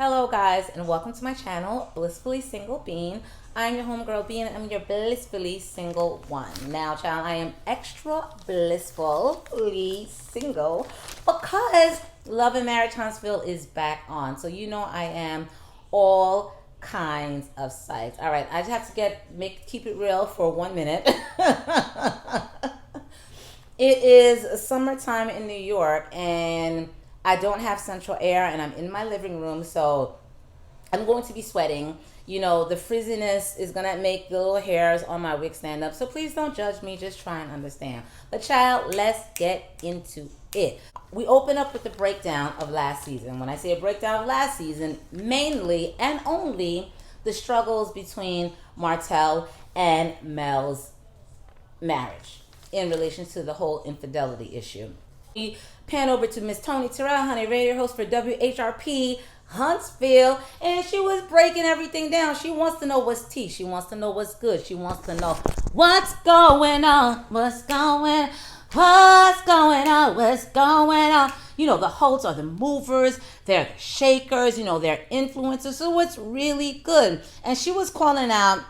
Hello guys and welcome to my channel, Blissfully Single Bean. I'm your homegirl Bean and I'm your blissfully single one. Now child, I am extra blissfully single because Love and Marriage Huntsville is back on. So you know I am all kinds of psyched. Alright, I just have to keep it real for 1 minute. It is summertime in New York and I don't have central air and I'm in my living room, so I'm going to be sweating. You know, the frizziness is going to make the little hairs on my wig stand up, so please don't judge me, just try and understand. But child, let's get into it. We open up with the breakdown of last season. When I say a breakdown of last season, mainly and only the struggles between Martell and Mel's marriage in relation to the whole infidelity issue. We pan over to Miss Tony Terrell, honey, radio host for WHRP Huntsville, and she was breaking everything down. She wants to know what's tea. She wants to know what's good. She wants to know what's going on, what's going on, what's going on. You know, the hosts are the movers, they're the shakers, you know, they're influencers, so it's really good. And she was calling out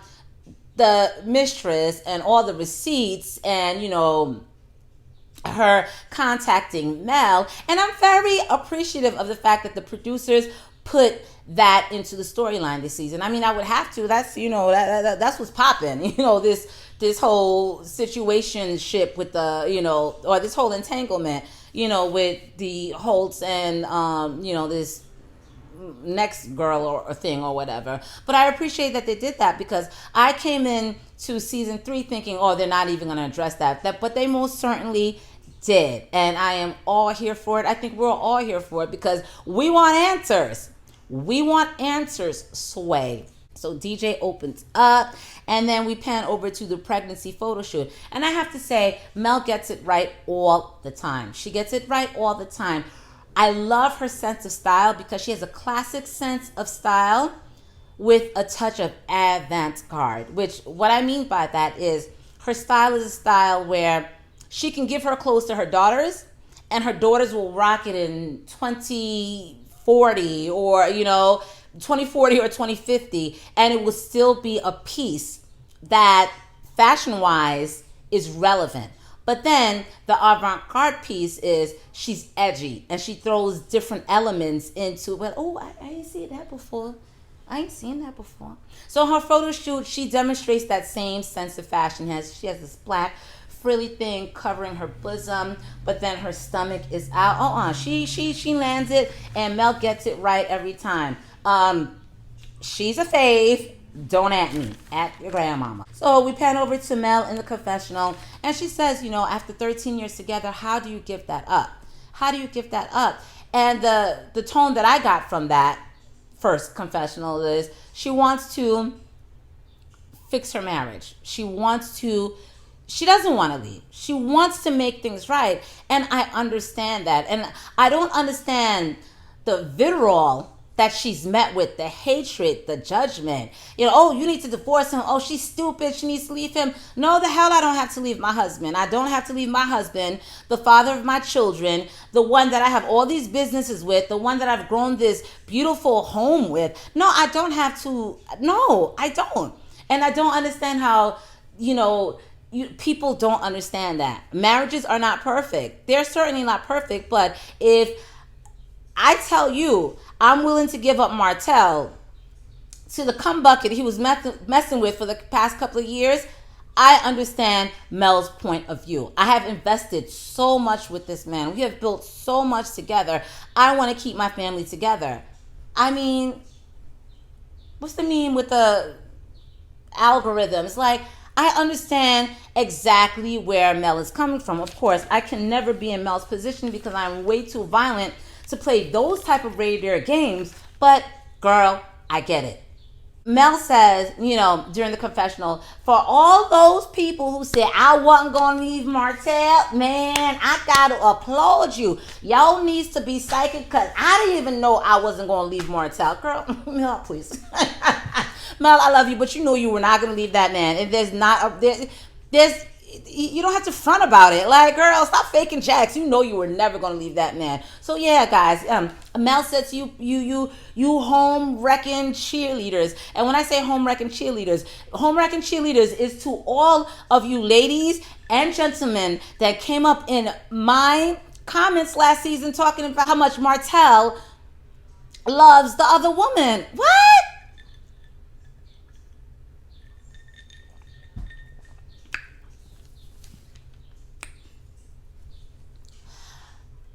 the mistress and all the receipts and, you know, her contacting Mel, and I'm very appreciative of the fact that the producers put that into the storyline this season. I mean, I would have to. That's, you know, that's what's popping. You know, this whole situationship with the, you know, or this whole entanglement, you know, with the Holtz and you know, this next girl or thing or whatever. But I appreciate that they did that, because I came in to season 3 thinking, oh, they're not even going to address that, but they most certainly did, and I am all here for it. I think we're all here for it because we want answers. We want answers, Sway. So DJ opens up, and then we pan over to the pregnancy photo shoot. And I have to say, Mel gets it right all the time. She gets it right all the time. I love her sense of style because she has a classic sense of style with a touch of avant-garde, which what I mean by that is her style is a style where she can give her clothes to her daughters, and her daughters will rock it in 2040 or, you know, 2040 or 2050, and it will still be a piece that fashion-wise is relevant. But then the avant-garde piece is she's edgy and she throws different elements into it. Oh, I ain't seen that before. So her photo shoot, she demonstrates that same sense of fashion. She has this black frilly thing covering her bosom, but then her stomach is out. She lands it, and Mel gets it right every time. She's a fave. Don't at me, at your grandmama. So we pan over to Mel in the confessional, and she says, you know, after 13 years together, how do you give that up? How do you give that up? And the tone that I got from that first confessional is she wants to fix her marriage. She doesn't want to leave. She wants to make things right. And I understand that. And I don't understand the vitriol that she's met with, the hatred, the judgment. You know, oh, you need to divorce him. Oh, she's stupid. She needs to leave him. No, the hell I don't have to leave my husband. I don't have to leave my husband, the father of my children, the one that I have all these businesses with, the one that I've grown this beautiful home with. No, I don't have to. No, I don't. And I don't understand how, you know, people don't understand that. Marriages are not perfect. They're certainly not perfect, but if I tell you I'm willing to give up Martell to the cum bucket he was messing with for the past couple of years, I understand Mel's point of view. I have invested so much with this man. We have built so much together. I want to keep my family together. I mean, what's the meme with the algorithms? Like, I understand exactly where Mel is coming from. Of course, I can never be in Mel's position because I'm way too violent to play those type of radio games. But, girl, I get it. Mel says, you know, during the confessional, for all those people who said I wasn't going to leave Martell, man, I got to applaud you. Y'all needs to be psychic because I didn't even know I wasn't going to leave Martell. Girl, Mel, please. Mel, I love you, but you know you were not going to leave that man. And there's you don't have to front about it. Like, girl, stop faking jacks. You know you were never gonna leave that man. So yeah, guys. Mel says you home wrecking cheerleaders. And when I say home wrecking cheerleaders is to all of you ladies and gentlemen that came up in my comments last season talking about how much Martell loves the other woman. What?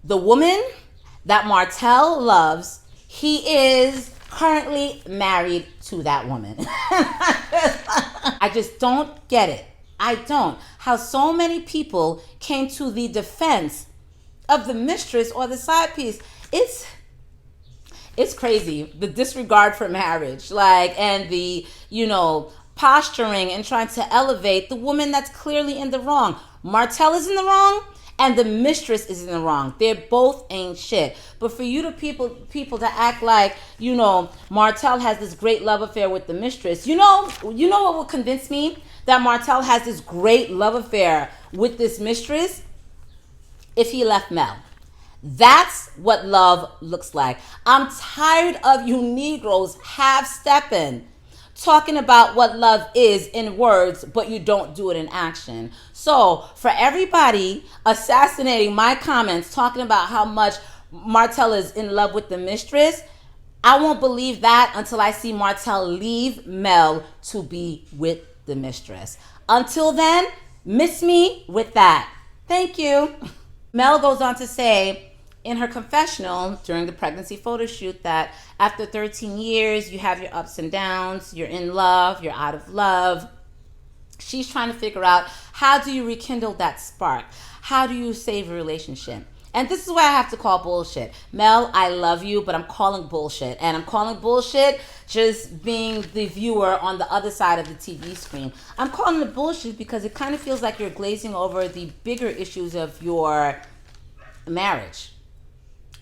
The woman that Martell loves, he is currently married to that woman. I just don't get it. I don't. How so many people came to the defense of the mistress or the side piece. It's crazy. The disregard for marriage, like, and the, posturing and trying to elevate the woman that's clearly in the wrong. Martell is in the wrong, and the mistress is in the wrong. They both ain't shit. But for you to people to act like, Martell has this great love affair with the mistress. You know what will convince me that Martell has this great love affair with this mistress? If he left Mel. That's what love looks like. I'm tired of you Negroes half-stepping, talking about what love is in words, but you don't do it in action. So for everybody assassinating my comments, talking about how much Martell is in love with the mistress, I won't believe that until I see Martell leave Mel to be with the mistress. Until then, miss me with that. Thank you. Mel goes on to say in her confessional during the pregnancy photo shoot that after 13 years, you have your ups and downs, you're in love, you're out of love. She's trying to figure out, how do you rekindle that spark? How do you save a relationship? And this is why I have to call bullshit. Mel, I love you, but I'm calling bullshit. And I'm calling bullshit just being the viewer on the other side of the TV screen. I'm calling it bullshit because it kind of feels like you're glazing over the bigger issues of your marriage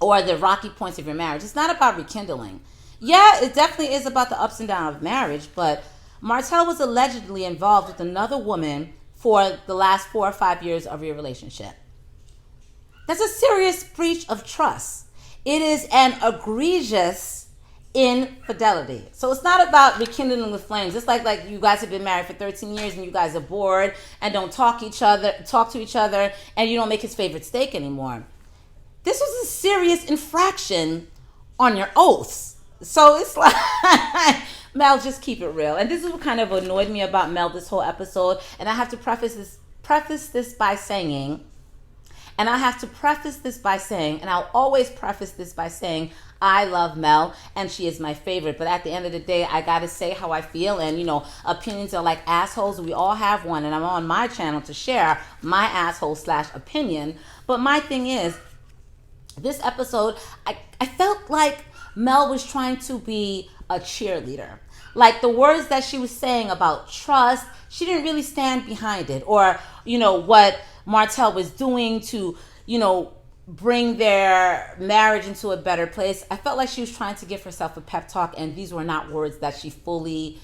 or the rocky points of your marriage. It's not about rekindling. Yeah, it definitely is about the ups and downs of marriage, but Martell was allegedly involved with another woman for the last 4 or 5 years of your relationship. That's a serious breach of trust. It is an egregious infidelity. So it's not about rekindling the flames. It's like you guys have been married for 13 years and you guys are bored and don't talk to each other, and you don't make his favorite steak anymore. This was a serious infraction on your oaths. So it's like, Mel, just keep it real. And this is what kind of annoyed me about Mel this whole episode. And I have to preface this by saying, and I'll always preface this by saying, I love Mel and she is my favorite. But at the end of the day, I got to say how I feel. And, opinions are like assholes. We all have one. And I'm on my channel to share my asshole/opinion. But my thing is, this episode, I felt like Mel was trying to be a cheerleader. Like the words that she was saying about trust, she didn't really stand behind it. Or, what Martell was doing to, bring their marriage into a better place. I felt like she was trying to give herself a pep talk, and these were not words that she fully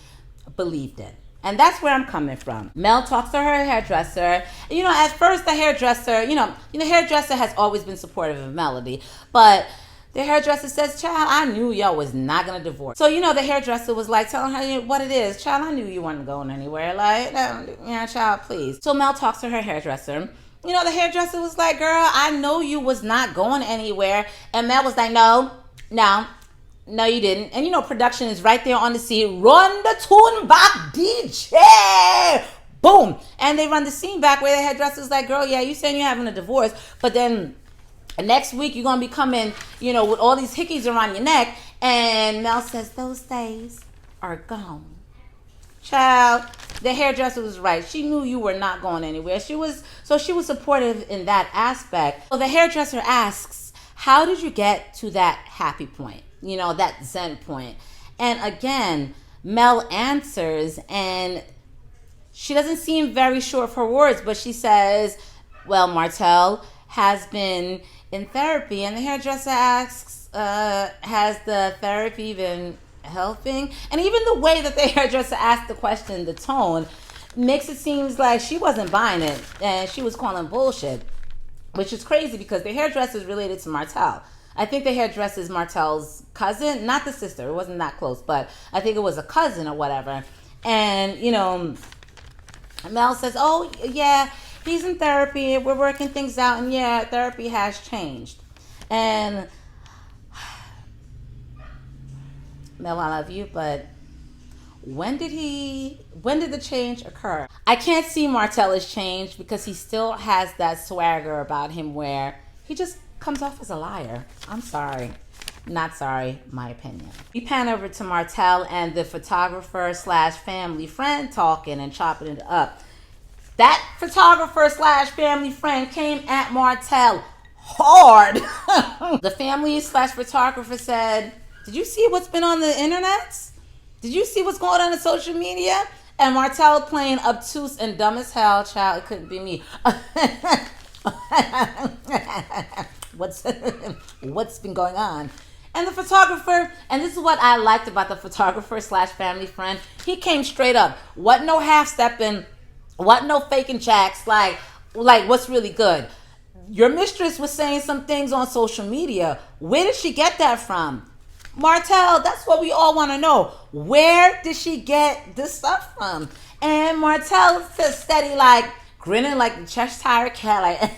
believed in. And that's where I'm coming from. Mel talks to her hairdresser. At first the hairdresser, the hairdresser has always been supportive of Melody, but the hairdresser says, child, I knew y'all was not going to divorce. So, the hairdresser was like telling her what it is. Child, I knew you weren't going anywhere. Like, yeah, child, please. So Mel talks to her hairdresser. The hairdresser was like, girl, I know you was not going anywhere. And Mel was like, no, you didn't. And production is right there on the scene. Run the tune back, DJ. Boom. And they run the scene back where the hairdresser's like, girl, yeah, you saying you're having a divorce, but then next week you're going to be coming, with all these hickeys around your neck. And Mel says, those days are gone. Child, the hairdresser was right. She knew you were not going anywhere. She was supportive in that aspect. So the hairdresser asks, how did you get to that happy point? That zen point. And again, Mel answers, and she doesn't seem very sure of her words, but she says, well, Martell has been in therapy. And the hairdresser asks, has the therapy been helping? And even the way that the hairdresser asked the question, the tone, makes it seem like she wasn't buying it and she was calling bullshit, which is crazy because the hairdresser is related to Martell. I think the hairdresser is Martell's cousin, not the sister. It wasn't that close, but I think it was a cousin or whatever. And, you know, Mel says, oh, yeah, he's in therapy. We're working things out. And, yeah, therapy has changed. And, Mel, I love you, but when did the change occur? I can't see Martell has changed because he still has that swagger about him where he just comes off as a liar. I'm sorry. Not sorry, my opinion. We pan over to Martell and the photographer slash family friend talking and chopping it up. That photographer slash family friend came at Martell hard. The family slash photographer said, did you see what's been on the internet? Did you see what's going on social media? And Martell playing obtuse and dumb as hell. Child, it couldn't be me. What's been going on? And the photographer, and this is what I liked about the photographer slash family friend, he came straight up. What no half-stepping, what no faking jacks, like what's really good. Your mistress was saying some things on social media. Where did she get that from? Martell, that's what we all want to know. Where did she get this stuff from? And Martell says steady, like, grinning like the Cheshire Cat, like,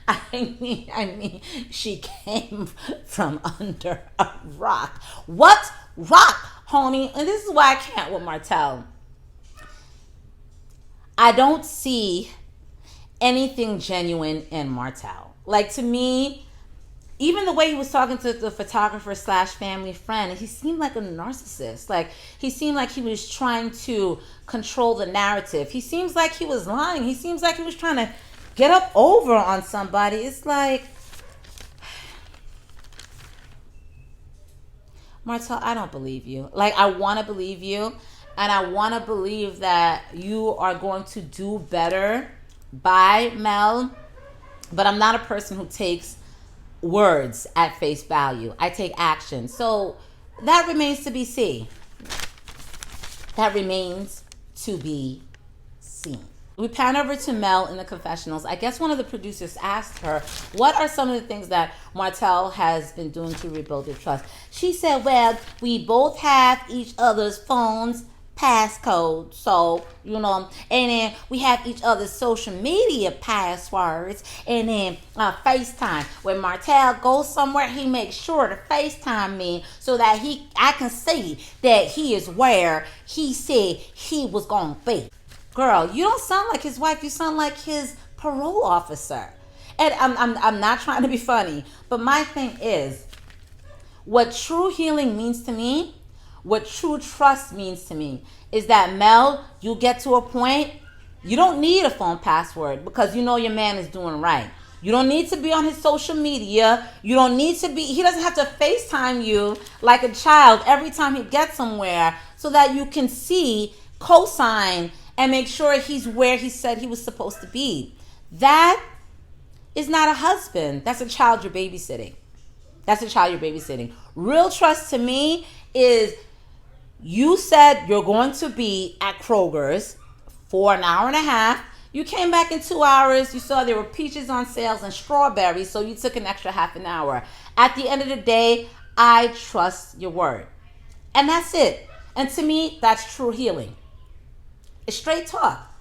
I mean, she came from under a rock. What rock, homie? And this is why I can't with Martell. I don't see anything genuine in Martell. Like, to me, even the way he was talking to the photographer slash family friend, he seemed like a narcissist. Like, he seemed like he was trying to control the narrative. He seems like he was lying. He seems like he was trying to get up over on somebody. It's like, Martell, I don't believe you. Like, I want to believe you, and I want to believe that you are going to do better by Mel, but I'm not a person who takes words at face value. I take action. So that remains to be seen. That remains to be seen. We pan over to Mel in the confessionals. I guess one of the producers asked her, what are some of the things that Martell has been doing to rebuild your trust? She said, well, we both have each other's phones passcode, so and then we have each other's social media passwords, and then FaceTime. When Martell goes somewhere, he makes sure to FaceTime me so that I can see that he is where he said he was gonna be. Girl, you don't sound like his wife. You sound like his parole officer. And I'm not trying to be funny, but my thing is, what true healing means to me, what true trust means to me, is that, Mel, you get to a point, you don't need a phone password because you know your man is doing right. You don't need to be on his social media. You don't need to be, he doesn't have to FaceTime you like a child every time he gets somewhere so that you can see, co-sign, and make sure he's where he said he was supposed to be. That is not a husband. That's a child you're babysitting. That's a child you're babysitting. Real trust to me is, you said you're going to be at Kroger's for an hour and a half. You came back in 2 hours. You saw there were peaches on sales and strawberries, so you took an extra half an hour. At the end of the day, I trust your word. And that's it. And to me, that's true healing. It's straight talk.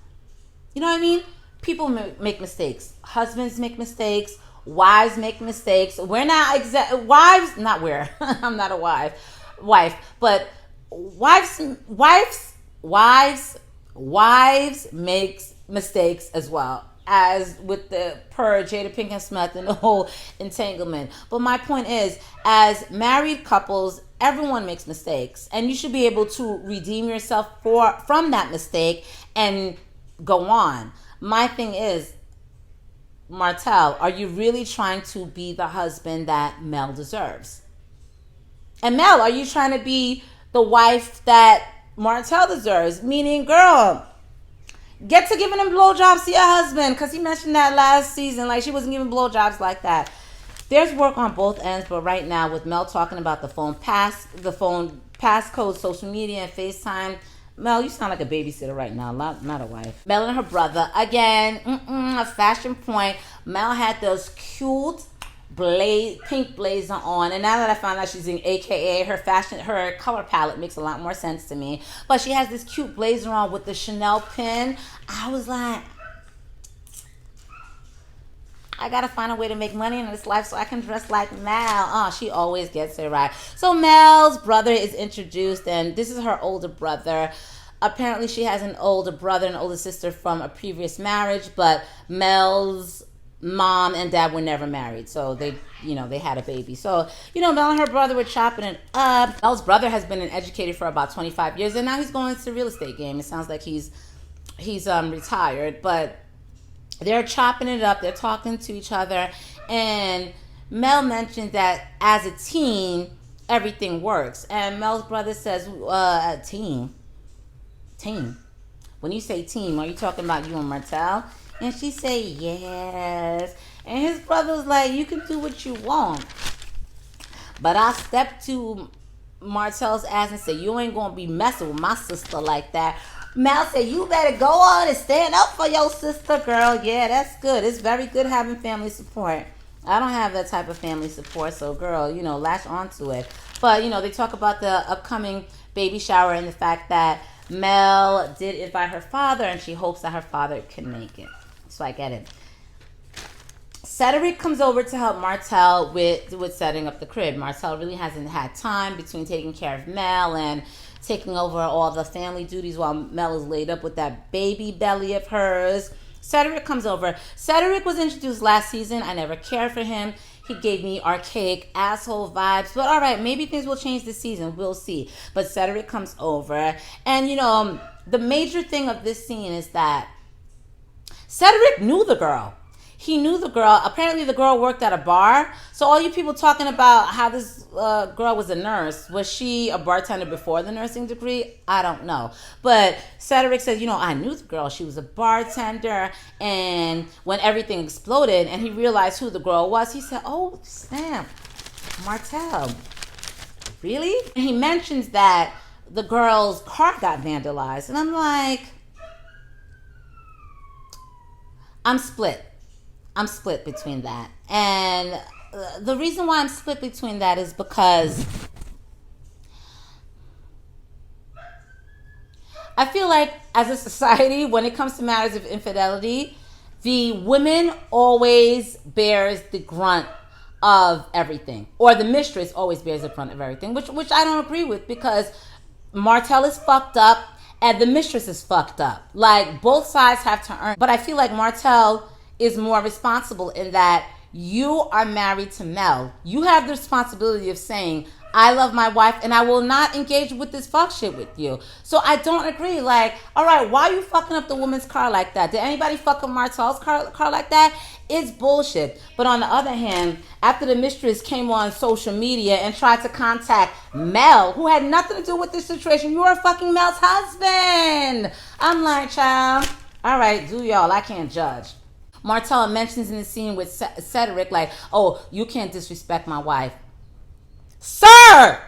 You know what I mean? People make mistakes. Husbands make mistakes. Wives make mistakes. We're not wives, not we're. I'm not a wife, but wives makes mistakes as well, as with the Jada Pinkett Smith and the whole entanglement. But my point is, as married couples, everyone makes mistakes, and you should be able to redeem yourself from that mistake and go on. My thing is, Martell, are you really trying to be the husband that Mel deserves? And Mel, are you trying to be the wife that Martell deserves? Meaning, girl, get to giving him blowjobs to your husband, because he mentioned that last season, like she wasn't giving blowjobs like that. There's work on both ends, but right now with Mel talking about the phone passcode, social media, and FaceTime, Mel, you sound like a babysitter right now, not a wife. Mel and her brother, again, a fashion point. Mel had those cute pink blazer on, and now that I found out she's in AKA, her color palette makes a lot more sense to me. But she has this cute blazer on with the Chanel pin. I was like, I gotta find a way to make money in this life so I can dress like Mel. Oh, she always gets it right. So Mel's brother is introduced, and this is her older brother. Apparently she has an older brother and older sister from a previous marriage, but Mel's mom and dad were never married, so they had a baby. So Mel and her brother were chopping it up. Mel's brother has been an educator for about 25 years, and now he's going to the real estate game. It sounds like he's retired, but they're chopping it up. They're talking to each other, and Mel mentioned that as a teen, everything works. And Mel's brother says, teen. When you say teen, are you talking about you and Martell? And she say, yes. And his brother was like, you can do what you want, but I stepped to Martell's ass and said, you ain't gonna be messing with my sister like that. Mel said, you better go on and stand up for your sister, girl. Yeah, that's good. It's very good having family support. I don't have that type of family support, so girl, latch onto it. But, they talk about the upcoming baby shower and the fact that Mel did invite her father, and she hopes that her father can make it. So I get it. Cedric comes over to help Martell with setting up the crib. Martell really hasn't had time between taking care of Mel and taking over all the family duties while Mel is laid up with that baby belly of hers. Cedric comes over. Cedric was introduced last season. I never cared for him. He gave me archaic asshole vibes. But all right, maybe things will change this season. We'll see. But Cedric comes over. And, the major thing of this scene is that Cedric knew the girl. He knew the girl. Apparently the girl worked at a bar. So all you people talking about how this girl was a nurse, was she a bartender before the nursing degree? I don't know. But Cedric says, I knew the girl. She was a bartender. And when everything exploded and he realized who the girl was, he said, oh, snap, Martell. Really? And he mentions that the girl's car got vandalized. And I'm like, I'm split between that. And the reason why I'm split between that is because I feel like as a society, when it comes to matters of infidelity, the woman always bears the grunt of everything, or the mistress always bears the brunt of everything, which I don't agree with, because Martell is fucked up and the mistress is fucked up. Like, both sides have to earn. But I feel like Martell is more responsible in that you are married to Mel. You have the responsibility of saying, I love my wife and I will not engage with this fuck shit with you. So I don't agree. Like, all right, why are you fucking up the woman's car like that? Did anybody fuck up Martell's car like that? It's bullshit. But on the other hand, after the mistress came on social media and tried to contact Mel, who had nothing to do with this situation, you are fucking Mel's husband. I'm like, child, all right, do y'all. I can't judge. Martell mentions in the scene with Cedric, like, oh, you can't disrespect my wife. Sir,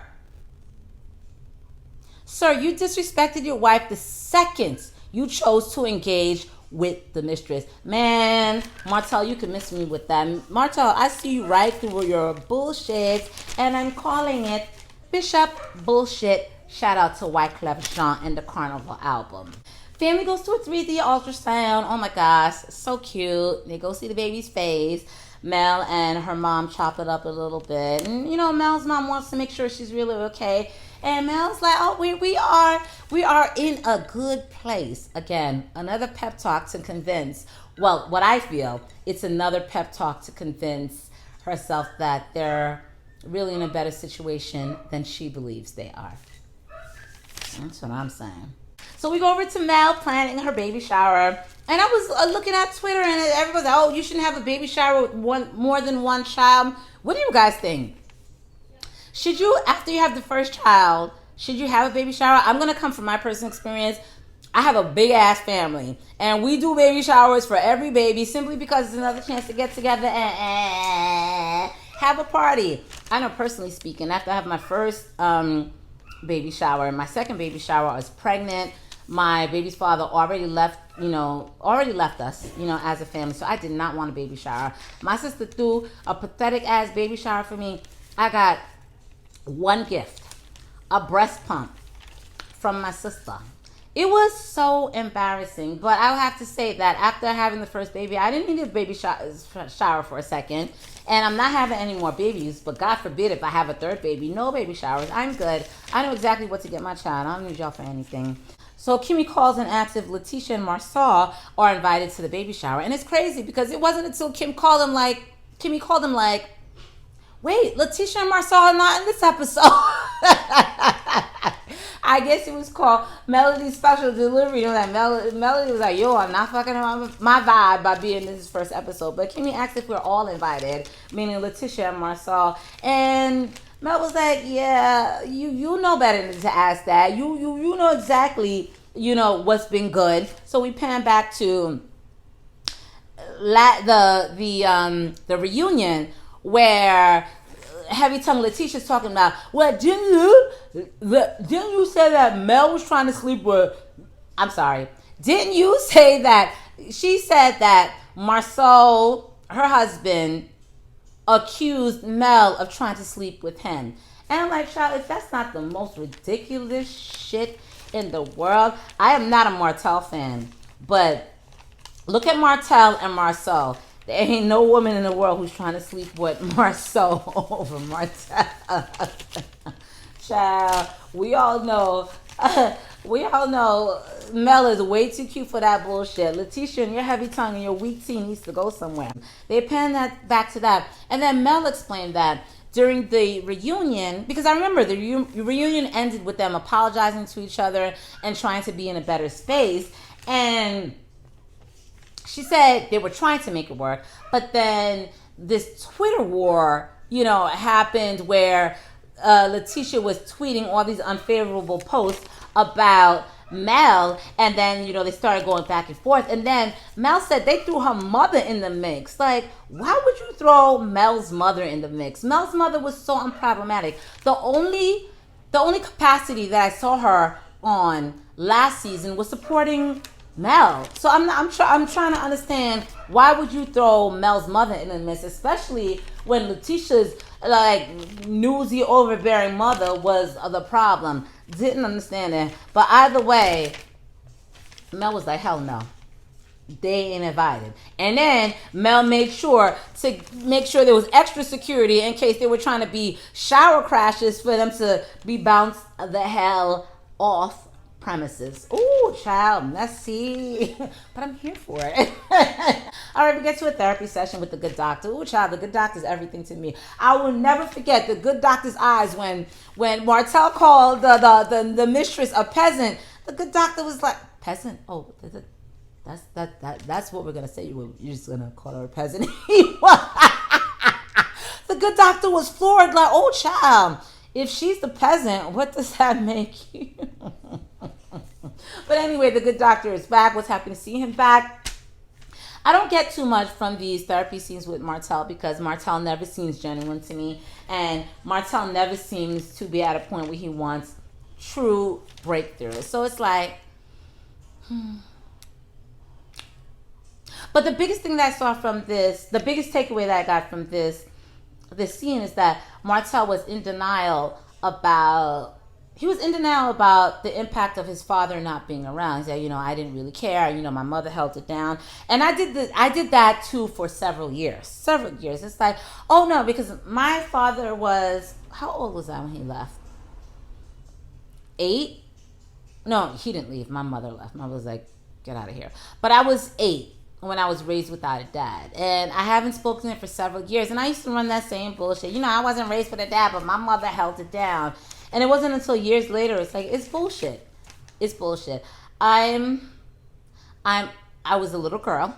you disrespected your wife the second you chose to engage with the mistress. Man, Martell, you can miss me with that. Martell, I see you right through your bullshit, and I'm calling it Bishop Bullshit. Shout out to Wyclef Jean and the Carnival album. Family goes to a 3D ultrasound. Oh my gosh, so cute. They go see the baby's face. Mel and her mom chop it up a little bit. And, Mel's mom wants to make sure she's really okay. And Mel's like, oh, we are in a good place. Again, another pep talk to convince, well, what I feel, it's another pep talk to convince herself that they're really in a better situation than she believes they are. That's what I'm saying. So we go over to Mel planning her baby shower. And I was looking at Twitter and everybody's like, oh, you shouldn't have a baby shower with more than one child. What do you guys think? Should you, after you have the first child, should you have a baby shower? I'm going to come from my personal experience. I have a big ass family. And we do baby showers for every baby simply because it's another chance to get together and have a party. I know, personally speaking, after I have my first baby shower. My second baby shower, I was pregnant. My baby's father already left us, as a family. So I did not want a baby shower. My sister threw a pathetic ass baby shower for me. I got one gift, a breast pump from my sister. It was so embarrassing, but I have to say that after having the first baby, I didn't need a baby shower for a second, and I'm not having any more babies, but God forbid if I have a third baby, no baby showers. I'm good. I know exactly what to get my child. I don't need y'all for anything. So Kimmy calls and asks if Letitia and Marsau are invited to the baby shower, and it's crazy because it wasn't until Kimmy called him like, wait, Letitia and Marsau are not in this episode. I guess it was called Melody's Special Delivery. Melody was like, yo, I'm not fucking my vibe by being in this first episode. But Kimmy asked if we're all invited, meaning Letitia and Marsau. And Mel was like, yeah, you know better than to ask that. You know exactly, what's been good. So we pan back to the reunion where Heavy Tongue Letitia's talking about, well, didn't you say that Mel was trying to sleep with, I'm sorry, didn't you say that, she said that Marsau, her husband, accused Mel of trying to sleep with him. And I'm like, Charlotte, that's not the most ridiculous shit in the world. I am not a Martell fan, but look at Martell and Marsau. There ain't no woman in the world who's trying to sleep with Marsau over Martell. Child, we all know Mel is way too cute for that bullshit. Letitia and your heavy tongue and your weak tea needs to go somewhere. They pan that back to that. And then Mel explained that during the reunion, because I remember the reunion ended with them apologizing to each other and trying to be in a better space. And she said they were trying to make it work, but then this Twitter war, happened where Letitia was tweeting all these unfavorable posts about Mel, and then, they started going back and forth, and then Mel said they threw her mother in the mix. Like, why would you throw Mel's mother in the mix? Mel's mother was so unproblematic. The only capacity that I saw her on last season was supporting Mel. So I'm trying to understand, why would you throw Mel's mother in the mix, especially when Letitia's newsy, overbearing mother was the problem. Didn't understand it. But either way, Mel was like, hell no, they ain't invited. And then Mel made sure there was extra security in case they were trying to be shower crashes for them to be bounced the hell off premises. Ooh, child, messy. But I'm here for it. All right, we get to a therapy session with the good doctor. Ooh, child, the good doctor's everything to me. I will never forget the good doctor's eyes when Martell called the mistress a peasant. The good doctor was like, peasant? Oh, that's what we're gonna say. You're just gonna call her a peasant. The good doctor was floored, like, oh, child, if she's the peasant, what does that make you? But anyway, the good doctor is back. Was happy to see him back. I don't get too much from these therapy scenes with Martell because Martell never seems genuine to me, and Martell never seems to be at a point where he wants true breakthrough. So it's like, But the biggest thing that I saw from this, the biggest takeaway that I got from this scene is that Martell was in denial about the impact of his father not being around. He said, I didn't really care. My mother held it down. And I did that too for several years. It's like, oh no, because my father was, how old was I when he left? 8? No, he didn't leave. My mother left. My mother was like, get out of here. But I was 8 when I was raised without a dad. And I haven't spoken to him for several years. And I used to run that same bullshit. I wasn't raised with a dad, but my mother held it down. And it wasn't until years later, it's like, it's bullshit. It's bullshit. I was a little girl.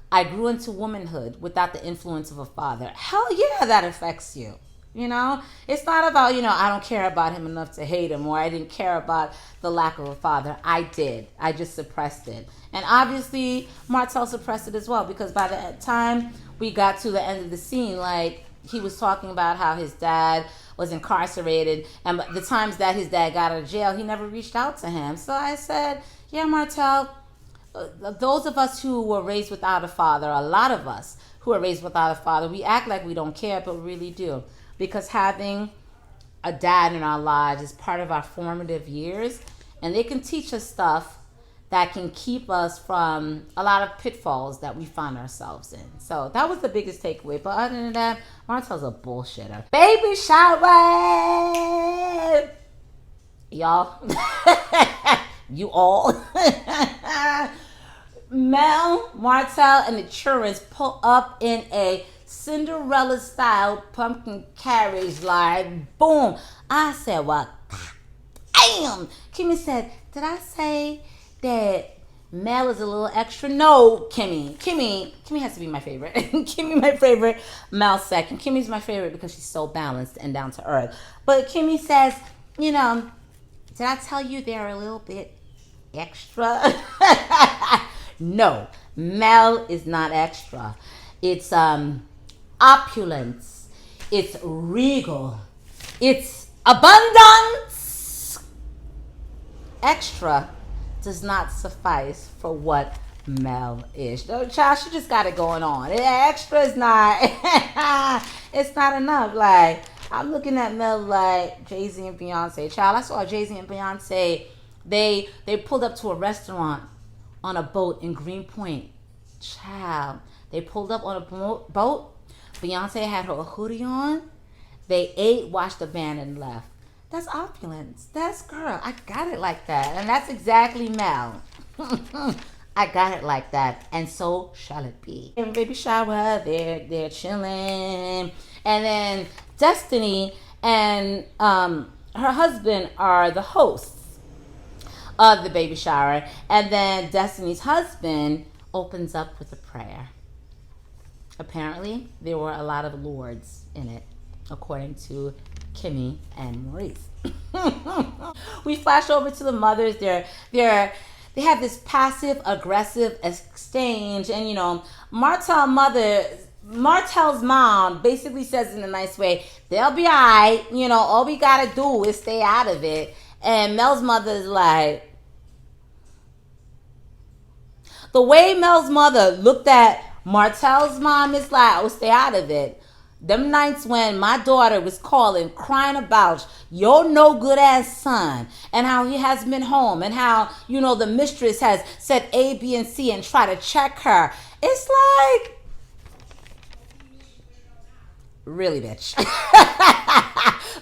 I grew into womanhood without the influence of a father. Hell yeah, that affects you. It's not about, I don't care about him enough to hate him, or I didn't care about the lack of a father. I did. I just suppressed it. And obviously, Martell suppressed it as well, because by the time we got to the end of the scene, like, he was talking about how his dad was incarcerated, and the times that his dad got out of jail, he never reached out to him. So I said, yeah, Martel, those of us who were raised without a father, a lot of us who are raised without a father, we act like we don't care, but we really do. Because having a dad in our lives is part of our formative years, and they can teach us stuff that can keep us from a lot of pitfalls that we find ourselves in. So that was the biggest takeaway. But other than that, Martel's a bullshitter. Baby shower! Y'all. You all. Mel, Martel, and the Churins pull up in a Cinderella-style pumpkin carriage, like, boom. I said, well, damn. Kimmy said, did I say that Mel is a little extra? No, Kimmy has to be my favorite. Kimmy, my favorite. Mel second. Kimmy's my favorite because she's so balanced and down to earth. But Kimmy says, did I tell you they're a little bit extra? No, Mel is not extra. It's opulence. It's regal. It's abundance. Extra does not suffice for what Mel is. No, child, she just got it going on. Extra is not. It's not enough. Like, I'm looking at Mel like Jay-Z and Beyonce. Child, I saw Jay-Z and Beyonce. They pulled up to a restaurant on a boat in Greenpoint. Child, they pulled up on a boat. Beyonce had her hoodie on. They ate, watched the band, and left. That's opulence. That's, girl, I got it like that. And that's exactly Mel. I got it like that. And so shall it be. And baby shower, they're chilling. And then Destiny and her husband are the hosts of the baby shower. And then Destiny's husband opens up with a prayer. Apparently, there were a lot of lords in it, according to Kimmy and Maurice. We flash over to the mothers. They have this passive aggressive exchange, and Martel's mom basically says in a nice way, they'll be alright, all we gotta do is stay out of it. And Mel's mother is like, the way Mel's mother looked at Martel's mom is like, oh, stay out of it. Them nights when my daughter was calling, crying about your no good ass son and how he hasn't been home and how, the mistress has said A, B, and C and try to check her. It's like, really, bitch.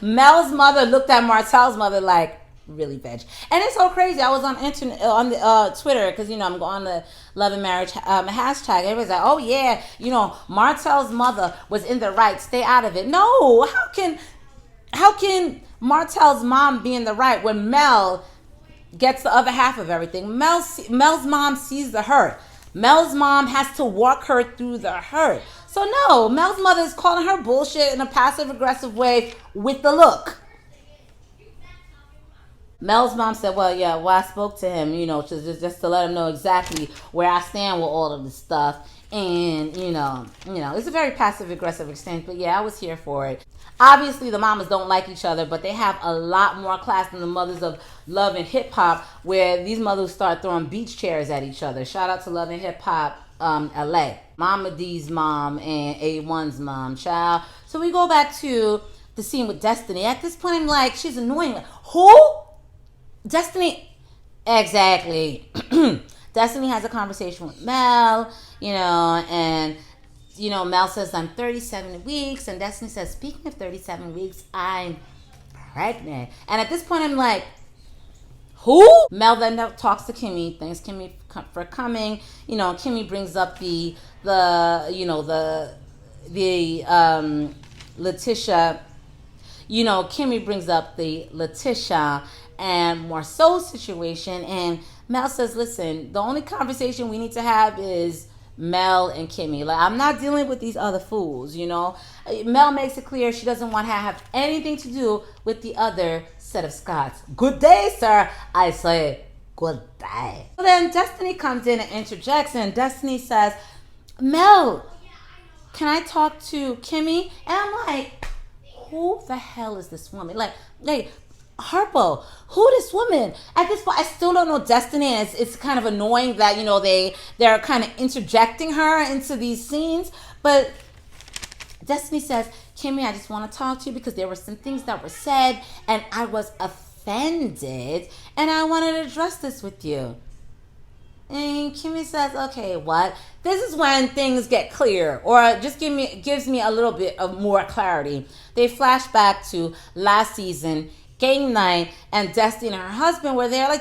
Mel's mother looked at Martel's mother like, really, bitch. And it's so crazy. I was on the Twitter because I'm on the Love and Marriage hashtag. Everybody's like, oh yeah, Martel's mother was in the right. Stay out of it. No, how can Martel's mom be in the right when Mel gets the other half of everything? Mel's mom sees the hurt. Mel's mom has to walk her through the hurt. So no, Mel's mother is calling her bullshit in a passive aggressive way with the look. Mel's mom said, well, I spoke to him, just to let him know exactly where I stand with all of this stuff. And, it's a very passive-aggressive exchange. But, yeah, I was here for it. Obviously, the mamas don't like each other, but they have a lot more class than the mothers of Love and Hip Hop, where these mothers start throwing beach chairs at each other. Shout out to Love and Hip Hop LA. Mama D's mom and A1's mom, child. So we go back to the scene with Destiny. At this point, I'm like, she's annoying. Like, who? Destiny, exactly. Destiny has a conversation with Mel, and, Mel says, I'm 37 weeks. And Destiny says, speaking of 37 weeks, I'm pregnant. And at this point, I'm like, who? Mel then talks to Kimmy, thanks Kimmy for coming. Kimmy brings up the Letitia, Kimmy brings up the Letitia and Marceau situation, and Mel says, listen, the only conversation we need to have is Mel and Kimmy. Like, I'm not dealing with these other fools, Mel makes it clear she doesn't want to have anything to do with the other set of Scots. Good day, sir. I say, good day. So then Destiny comes in and interjects, and Destiny says, Mel, can I talk to Kimmy? And I'm like, who the hell is this woman? Like Harpo, who this woman? At this point, I still don't know Destiny, and it's kind of annoying that they're kind of interjecting her into these scenes. But Destiny says, Kimmy, I just want to talk to you because there were some things that were said, and I was offended, and I wanted to address this with you. And Kimmy says, okay, what? This is when things get clear, or just gives me a little bit of more clarity. They flash back to last season, game night, and Destiny and her husband were there. I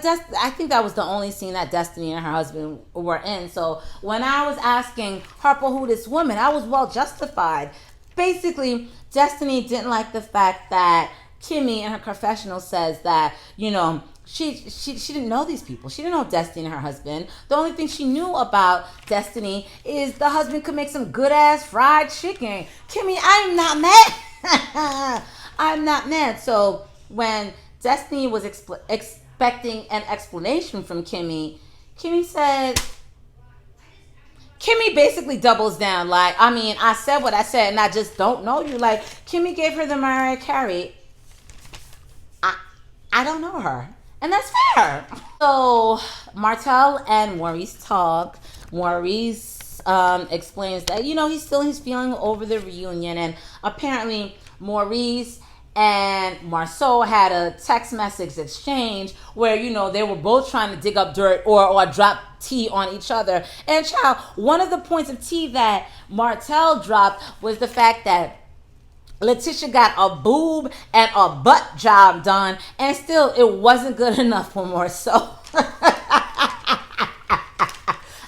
think that was the only scene that Destiny and her husband were in. So when I was asking Harper who this woman, I was well justified. Basically, Destiny didn't like the fact that Kimmy in her confessional says that, she didn't know these people. She didn't know Destiny and her husband. The only thing she knew about Destiny is the husband could make some good ass fried chicken. Kimmy, I'm not mad. I'm not mad. So when Destiny was expecting an explanation from Kimmy basically doubles down. I said what I said and I just don't know you. Kimmy gave her the Mariah Carey. I don't know her. And that's fair. So Martell and Maurice talk. Maurice explains that, he's feeling over the reunion. And apparently Maurice and Marceau had a text message exchange where, they were both trying to dig up dirt or drop tea on each other. And child, one of the points of tea that Martell dropped was the fact that Letitia got a boob and a butt job done, and still it wasn't good enough for Marceau.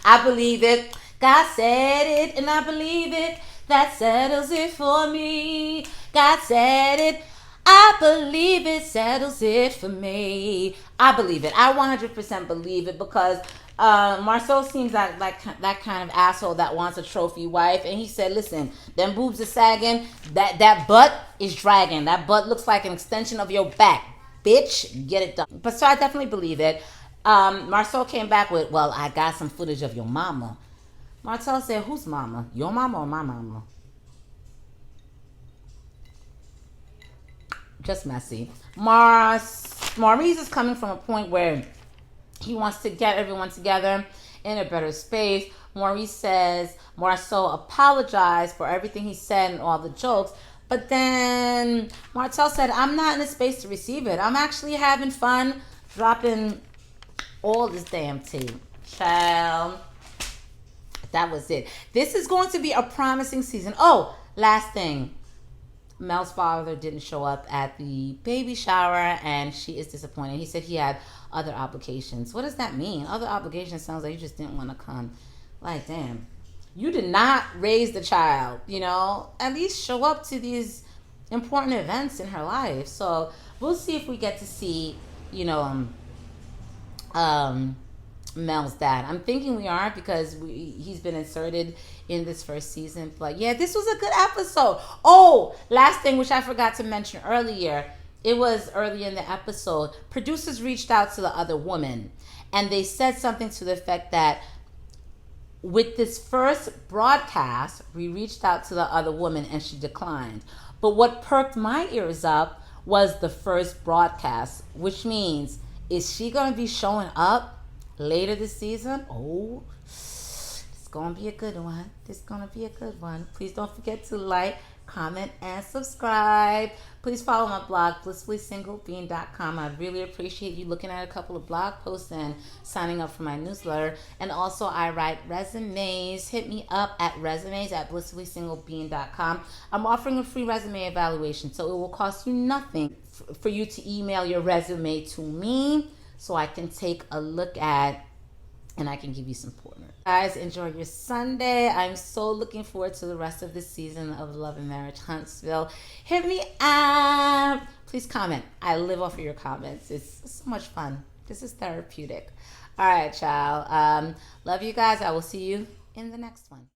I believe it. God said it, and I believe it. That settles it for me. God said it. I believe it settles it for me. I believe it. I 100% believe it because Marceau seems like that kind of asshole that wants a trophy wife. And he said, listen, them boobs are sagging. That butt is dragging. That butt looks like an extension of your back. Bitch, get it done. But so I definitely believe it. Marceau came back with, well, I got some footage of your mama. Martell said, whose mama? Your mama or my mama? Just messy. Maurice is coming from a point where he wants to get everyone together in a better space. Maurice says Marceau apologized for everything he said and all the jokes. But then Martell said, I'm not in a space to receive it. I'm actually having fun dropping all this damn tea. Child. That was it. This is going to be a promising season. Oh, last thing. Mel's father didn't show up at the baby shower, and she is disappointed. He said he had other obligations. What does that mean? Other obligations sounds like you just didn't want to come. Damn. You did not raise the child, At least show up to these important events in her life. So we'll see if we get to see, Mel's dad. I'm thinking we are because he's been inserted in this first season. But yeah, this was a good episode. Oh, last thing, which I forgot to mention earlier. It was early in the episode. Producers reached out to the other woman, and they said something to the effect that with this first broadcast, we reached out to the other woman and she declined. But what perked my ears up was the first broadcast, which means, is she going to be showing up later this season? Oh, it's going to be a good one. This is going to be a good one. Please don't forget to like, comment, and subscribe. Please follow my blog, blissfullysingle.com. I really appreciate you looking at a couple of blog posts and signing up for my newsletter. And also, I write resumes. Hit me up at resumes@blissfullysingle.com. I'm offering a free resume evaluation, so it will cost you nothing for you to email your resume to me so I can take a look at and I can give you some pointers. Guys, enjoy your Sunday. I'm so looking forward to the rest of this season of Love and Marriage Huntsville. Hit me up. Please comment. I live off of your comments. It's so much fun. This is therapeutic. All right, child. Love you guys. I will see you in the next one.